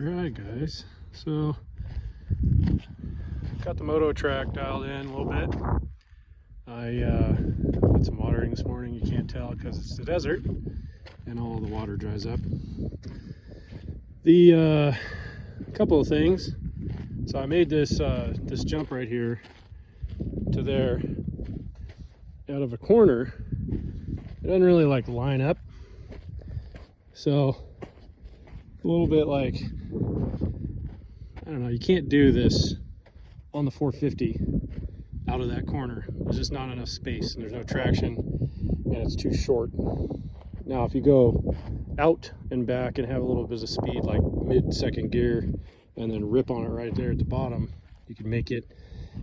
Alright guys, so got the moto track dialed in a little bit. I put some watering this morning. You can't tell because it's the desert and all the water dries up. The couple of things. So I made this this jump right here to there out of a corner. It doesn't really like line up, so a little bit like, I don't know, you can't do this on the 450 out of that corner. There's just not enough space and there's no traction and it's too short. Now if you go out and back and have a little bit of speed, like mid-second gear, and then rip on it right there at the bottom, you can make it.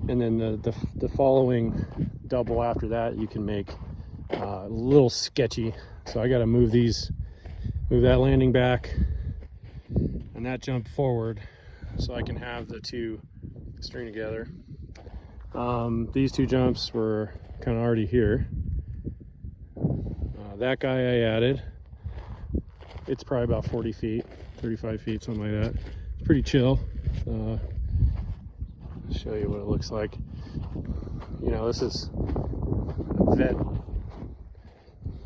And then the following double after that, you can make a little sketchy. So I got to move that landing back and that jump forward so I can have the two string together. These two jumps were kind of already here. That guy I added. It's probably about 40 feet, 35 feet, something like that. It's pretty chill. I'll show you what it looks like. You know, this is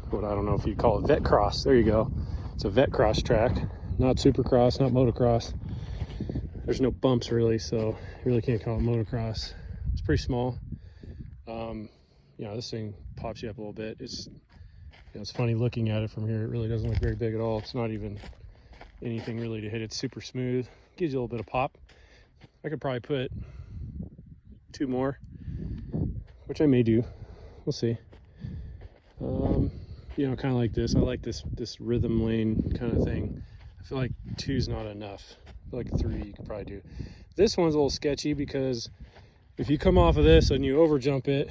what I don't know if you call it, VetCross. There you go. It's a VetCross track, not supercross, not motocross. There's no bumps really, so you really can't call it motocross. It's pretty small. You know, this thing pops you up a little bit. It's, you know, it's funny looking at it from here. It really doesn't look very big at all. It's not even anything really to hit. It's super smooth. Gives you a little bit of pop. I could probably put two more, which I may do. We'll see. You know, kind of like this. I like this rhythm lane kind of thing. I feel like two's not enough. I feel like three you could probably do. This one's a little sketchy because if you come off of this and you over jump it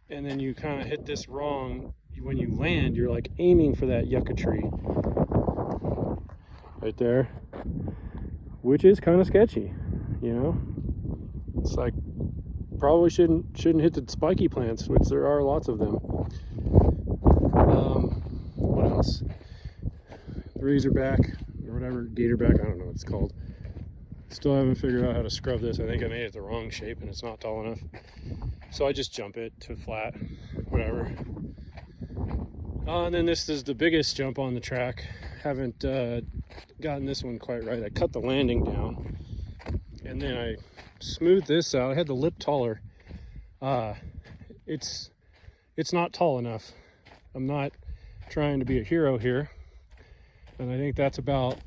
and then you kind of hit this wrong, when you land, you're like aiming for that yucca tree right there, which is kind of sketchy, you know. It's like probably shouldn't hit the spiky plants, which there are lots of them. What else? Razorback or whatever, gatorback, I don't know what it's called. Still haven't figured out how to scrub this. I think I made it the wrong shape and it's not tall enough, so I just jump it to flat, whatever. And then this is the biggest jump on the track. Haven't gotten this one quite right. I cut the landing down and then I smoothed this out. I had the lip taller. It's not tall enough. I'm not trying to be a hero here, and I think that's about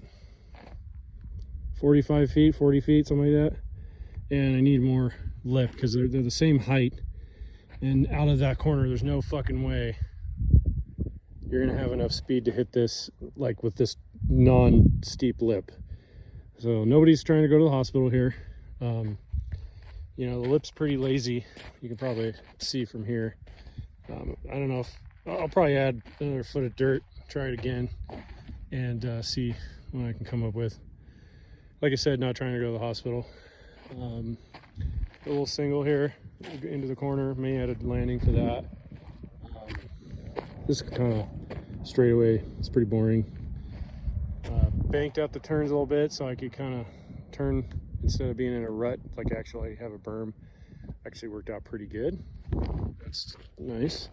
45 feet, 40 feet, something like that. And I need more lip because they're the same height, and out of that corner there's no fucking way you're gonna have enough speed to hit this like with this non-steep lip. So nobody's trying to go to the hospital here. You know, the lip's pretty lazy. You can probably see from here. I don't know if I'll probably add another foot of dirt, try it again, and see what I can come up with. Like I said, not trying to go to the hospital. A little single here into the corner, may add a landing for that. This kind of straightaway, it's pretty boring. Banked out the turns a little bit so I could kind of turn instead of being in a rut, like actually have a berm. Actually worked out pretty good. That's nice.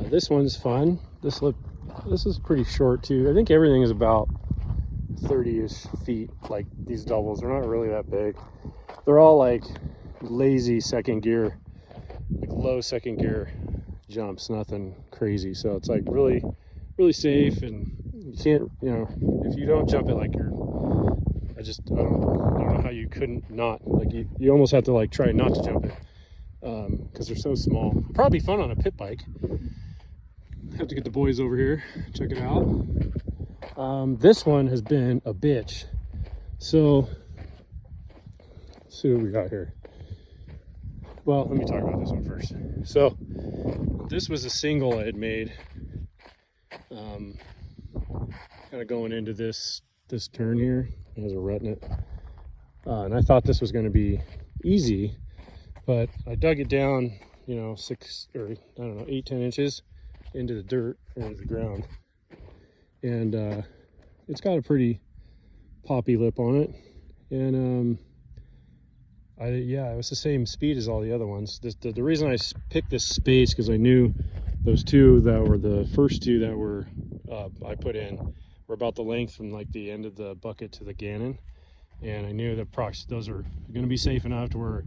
This one's fun. This is pretty short too. I think everything is about 30-ish feet, like these doubles. They're not really that big. They're all like lazy second gear, like low second gear jumps, nothing crazy. So it's like really safe, and you can't, you know, if you don't jump it like you're, I don't know how you couldn't not, like you almost have to like try not to jump it because they're so small. Probably fun on a pit bike. Have to get the boys over here, check it out. This one has been a bitch. So let's see what we got here. Well, let me talk about this one first. So this was a single I had made, kind of going into this turn here. It has a rut in it, and I thought this was going to be easy, but I dug it down, you know, 8-10 inches into the dirt or into the ground, and it's got a pretty poppy lip on it, and yeah, it was the same speed as all the other ones. The reason I picked this space because I knew those two that were the first two that were I put in were about the length from like the end of the bucket to the Gannon, and I knew that those are going to be safe enough to where,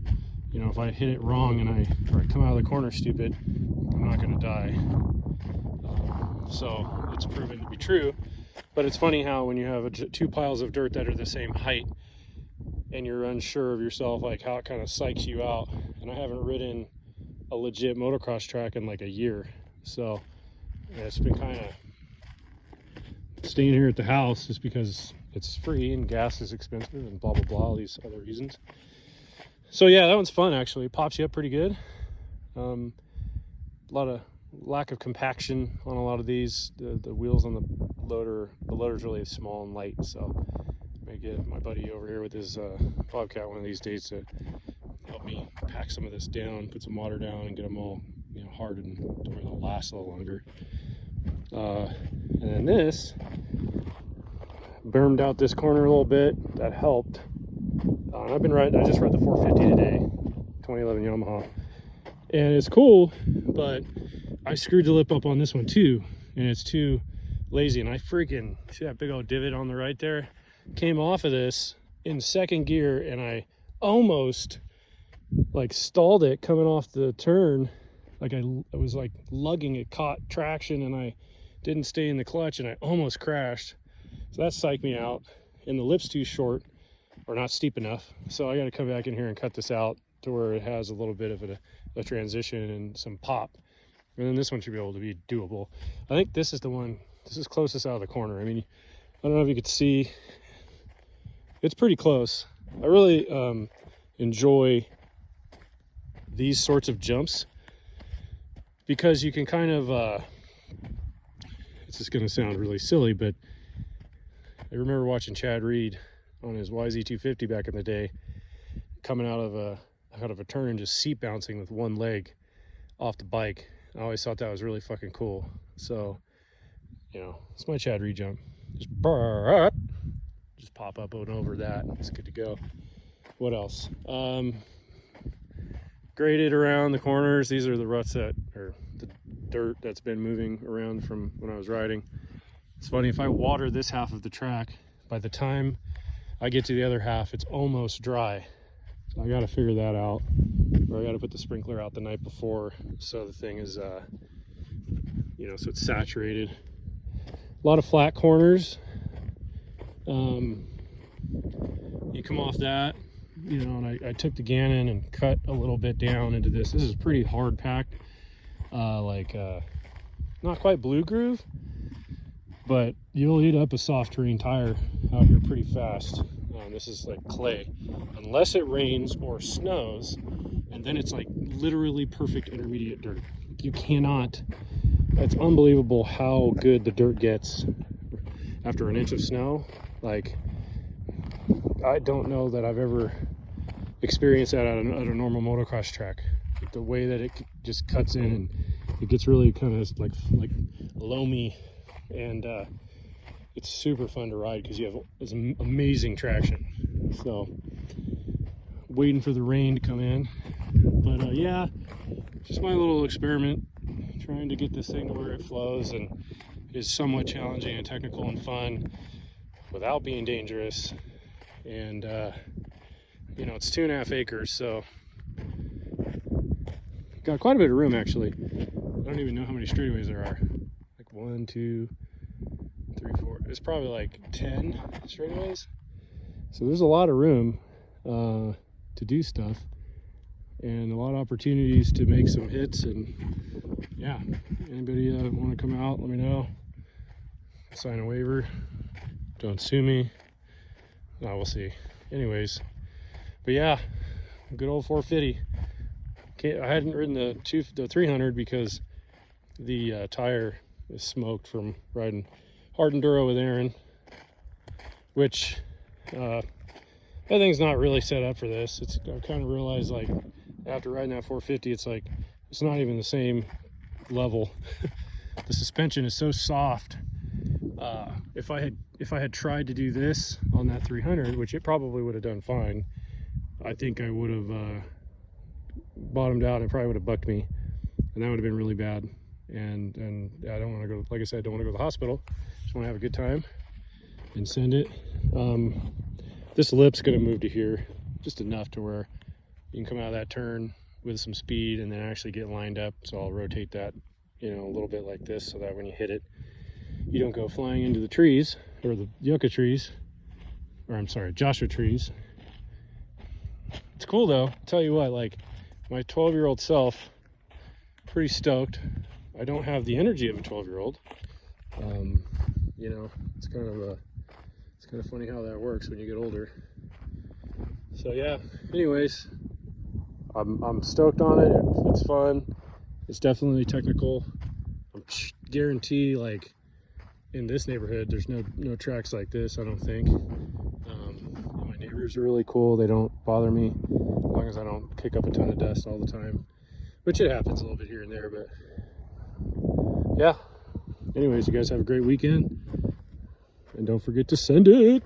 you know, if I hit it wrong and I come out of the corner stupid, I'm not going to die. So it's proven to be true. But it's funny how when you have two piles of dirt that are the same height and you're unsure of yourself, like how it kind of psychs you out. And I haven't ridden a legit motocross track in like a year, so yeah, it's been kind of staying here at the house just because it's free and gas is expensive and blah blah blah, all these other reasons. So yeah, that one's fun actually. It pops you up pretty good. A lot of lack of compaction on a lot of these. The wheels on the loader's really small and light, so I may get my buddy over here with his Bobcat one of these days to help me pack some of this down, put some water down, and get them all, you know, hardened to where they'll last a little longer. And then this bermed out this corner a little bit. That helped. And I've been riding. I just rode the 450 today, 2011 Yamaha, and it's cool. But I screwed the lip up on this one too, and it's too lazy. And I freaking see that big old divot on the right there. Came off of this in second gear, and I almost like stalled it coming off the turn. Like I was like lugging it, caught traction, and I didn't stay in the clutch, and I almost crashed. So that psyched me out. And the lip's too short or not steep enough, so I got to come back in here and cut this out to where it has a little bit of a transition and some pop, and then this one should be able to be doable. I think this is the one, this is closest out of the corner. I mean, I don't know if you could see, it's pretty close. I really enjoy these sorts of jumps because you can kind of it's just going to sound really silly, but I remember watching Chad Reed on his YZ250 back in the day, coming out of a turn and just seat bouncing with one leg off the bike. I always thought that was really fucking cool. So, you know, it's my Chad Reed jump. Just pop up and over that. It's good to go. What else? Graded around the corners. These are the ruts that, or the dirt that's been moving around from when I was riding. It's funny, if I water this half of the track, by the time I get to the other half, it's almost dry. So I got to figure that out. Or I got to put the sprinkler out the night before, so the thing is, you know, so it's saturated. A lot of flat corners. You come off that, you know, and I took the Gannon and cut a little bit down into this. This is pretty hard packed, not quite blue groove, but you'll eat up a soft terrain tire out here pretty fast. This is like clay, unless it rains or snows, and then it's like literally perfect intermediate dirt. You cannot, it's unbelievable how good the dirt gets after an inch of snow. Like, I don't know that I've ever experienced that at a normal motocross track. Like the way that it just cuts in and it gets really kind of like loamy, and it's super fun to ride because you have this amazing traction. So waiting for the rain to come in, but yeah, just my little experiment, trying to get this thing to where it flows and is somewhat challenging and technical and fun without being dangerous. And you know, it's 2.5 acres, so got quite a bit of room actually. I don't even know how many straightaways there are. Like 1, 2, 3, 4. It's probably like 10 straightaways. So there's a lot of room to do stuff, and a lot of opportunities to make some hits. And yeah, anybody want to come out, let me know. Sign a waiver. Don't sue me. No, we'll see. Anyways, but yeah, good old 450. I hadn't ridden the 300 because the tire is smoked from riding hard enduro with Aaron, which that thing's not really set up for this. I kind of realized, like, after riding that 450, it's like it's not even the same level. The suspension is so soft If I had tried to do this on that 300, which it probably would have done fine, I think I would have bottomed out and probably would have bucked me, and that would have been really bad. And I don't want to go, like I said, I don't want to go to the hospital. Just want to have a good time and send it. This lip's going to move to here, just enough to where you can come out of that turn with some speed and then actually get lined up. So I'll rotate that, you know, a little bit like this, so that when you hit it, you don't go flying into the trees, or the yucca trees, or I'm sorry, Joshua trees. It's cool though. Tell you what, like, my 12-year-old self, pretty stoked. I don't have the energy of a 12-year-old. You know, it's kind of funny how that works when you get older. So yeah, anyways, I'm stoked on it. It's fun. It's definitely technical. I guarantee, like, in this neighborhood, there's no tracks like this, I don't think. My neighbors are really cool. They don't bother me as long as I don't kick up a ton of dust all the time, which it happens a little bit here and there. But yeah, anyways, you guys have a great weekend, and don't forget to send it.